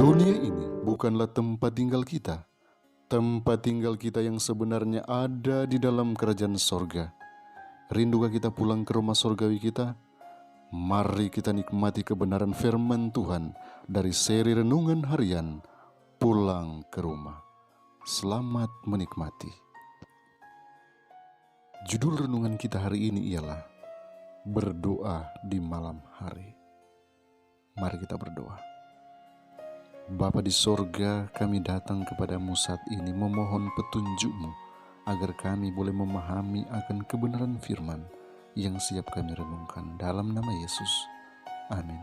Dunia ini bukanlah tempat tinggal kita. Tempat tinggal kita yang sebenarnya ada di dalam kerajaan sorga. Rindukah kita pulang ke rumah sorgawi kita? Mari kita nikmati kebenaran firman Tuhan dari seri renungan harian Pulang ke Rumah. Selamat menikmati. Judul renungan kita hari ini ialah Berdoa di Malam Hari. Mari kita berdoa. Bapa di sorga, kami datang kepadamu saat ini memohon petunjuk-Mu agar kami boleh memahami akan kebenaran firman yang siap kami renungkan dalam nama Yesus. Amin.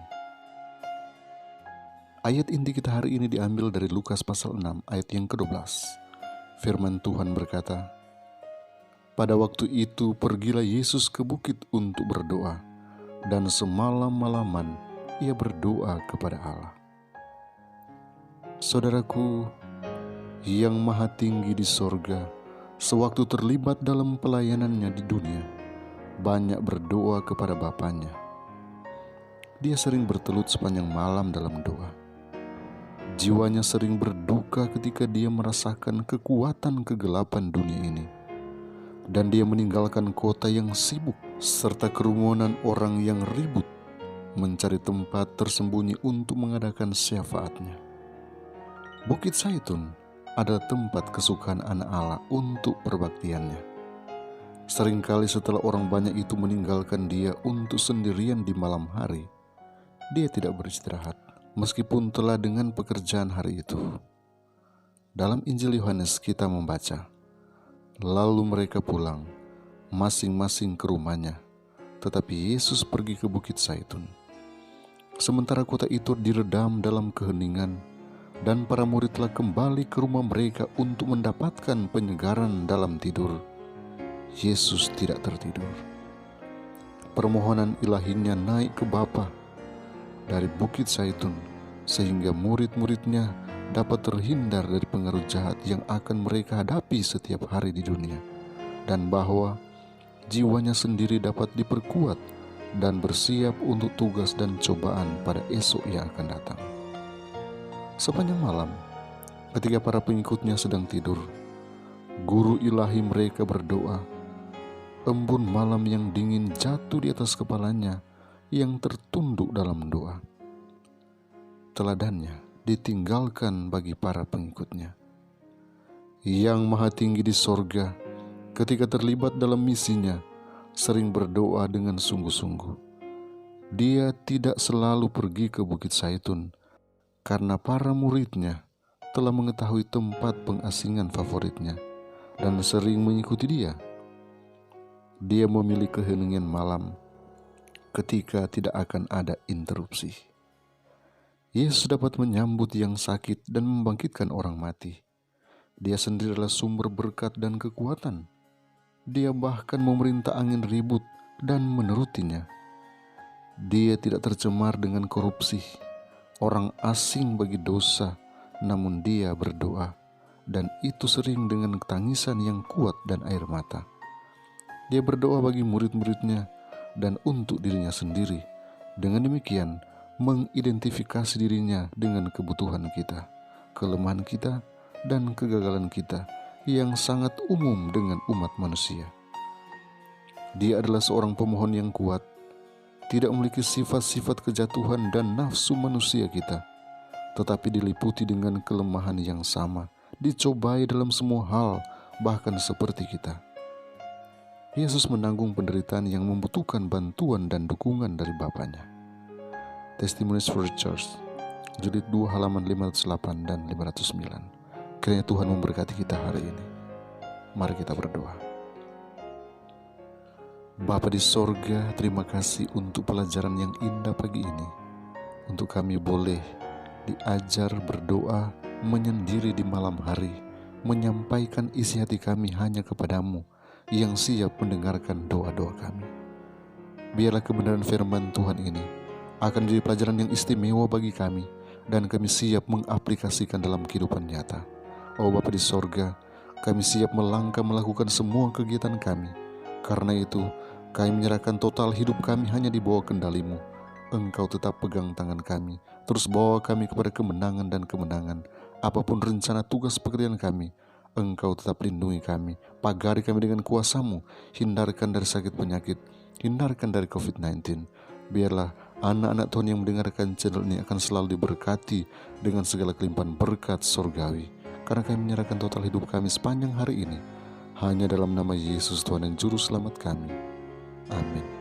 Ayat inti kita hari ini diambil dari Lukas pasal 6 ayat yang ke-12. Firman Tuhan berkata, "Pada waktu itu pergilah Yesus ke bukit untuk berdoa, dan semalam-malaman ia berdoa kepada Allah." Saudaraku yang maha tinggi di sorga, sewaktu terlibat dalam pelayanannya di dunia, banyak berdoa kepada Bapanya. Dia sering bertelut sepanjang malam dalam doa. Jiwanya sering berduka ketika dia merasakan kekuatan kegelapan dunia ini. Dan dia meninggalkan kota yang sibuk serta kerumunan orang yang ribut, mencari tempat tersembunyi untuk mengadakan syafaatnya. Bukit Zaitun adalah tempat kesukaan anak Allah untuk perbaktiannya. Seringkali setelah orang banyak itu meninggalkan dia untuk sendirian di malam hari, dia tidak beristirahat, meskipun telah dengan pekerjaan hari itu. Dalam Injil Yohanes kita membaca, lalu mereka pulang, masing-masing ke rumahnya, tetapi Yesus pergi ke Bukit Zaitun. Sementara kota itu diredam dalam keheningan, dan para murid telah kembali ke rumah mereka untuk mendapatkan penyegaran dalam tidur, Yesus tidak tertidur. Permohonan ilahinya naik ke Bapa dari Bukit Zaitun, sehingga murid-muridnya dapat terhindar dari pengaruh jahat yang akan mereka hadapi setiap hari di dunia, dan bahwa jiwanya sendiri dapat diperkuat dan bersiap untuk tugas dan cobaan pada esok yang akan datang. Sepanjang malam, ketika para pengikutnya sedang tidur, guru ilahi mereka berdoa. Embun malam yang dingin jatuh di atas kepalanya yang tertunduk dalam doa. Teladannya ditinggalkan bagi para pengikutnya. Yang maha tinggi di sorga, ketika terlibat dalam misinya, sering berdoa dengan sungguh-sungguh. Dia tidak selalu pergi ke Bukit Zaitun, karena para muridnya telah mengetahui tempat pengasingan favoritnya dan sering mengikuti dia. Dia memilih keheningan malam ketika tidak akan ada interupsi. Yesus dapat menyambut yang sakit dan membangkitkan orang mati. Dia sendiri adalah sumber berkat dan kekuatan. Dia bahkan memerintah angin ribut dan menurutinya. Dia tidak tercemar dengan korupsi, orang asing bagi dosa, namun dia berdoa, dan itu sering dengan tangisan yang kuat dan air mata. Dia berdoa bagi murid-muridnya dan untuk dirinya sendiri. Dengan demikian, mengidentifikasi dirinya dengan kebutuhan kita, kelemahan kita, dan kegagalan kita yang sangat umum dengan umat manusia. Dia adalah seorang pemohon yang kuat, tidak memiliki sifat-sifat kejatuhan dan nafsu manusia kita, tetapi diliputi dengan kelemahan yang sama, dicobai dalam semua hal, bahkan seperti kita. Yesus menanggung penderitaan yang membutuhkan bantuan dan dukungan dari Bapanya. Testimonies for the Church, jilid 2 halaman 508 dan 509. Kiranya Tuhan memberkati kita hari ini. Mari kita berdoa. Bapa di sorga, terima kasih untuk pelajaran yang indah pagi ini. Untuk kami boleh diajar berdoa, menyendiri di malam hari, menyampaikan isi hati kami hanya kepadamu yang siap mendengarkan doa-doa kami. Biarlah kebenaran firman Tuhan ini akan menjadi pelajaran yang istimewa bagi kami, dan kami siap mengaplikasikan dalam kehidupan nyata. Oh Bapa di sorga, kami siap melangkah melakukan semua kegiatan kami. Karena itu, kami menyerahkan total hidup kami hanya di bawah kendali-Mu. Engkau tetap pegang tangan kami, terus bawa kami kepada kemenangan dan kemenangan. Apapun rencana tugas pekerjaan kami, Engkau tetap lindungi kami, pagari kami dengan kuasa-Mu, hindarkan dari sakit penyakit, hindarkan dari COVID-19. Biarlah anak-anak Tuhan yang mendengarkan channel ini akan selalu diberkati dengan segala kelimpahan berkat surgawi. Karena kami menyerahkan total hidup kami sepanjang hari ini, hanya dalam nama Yesus Tuhan dan Juru Selamat kami. Amin.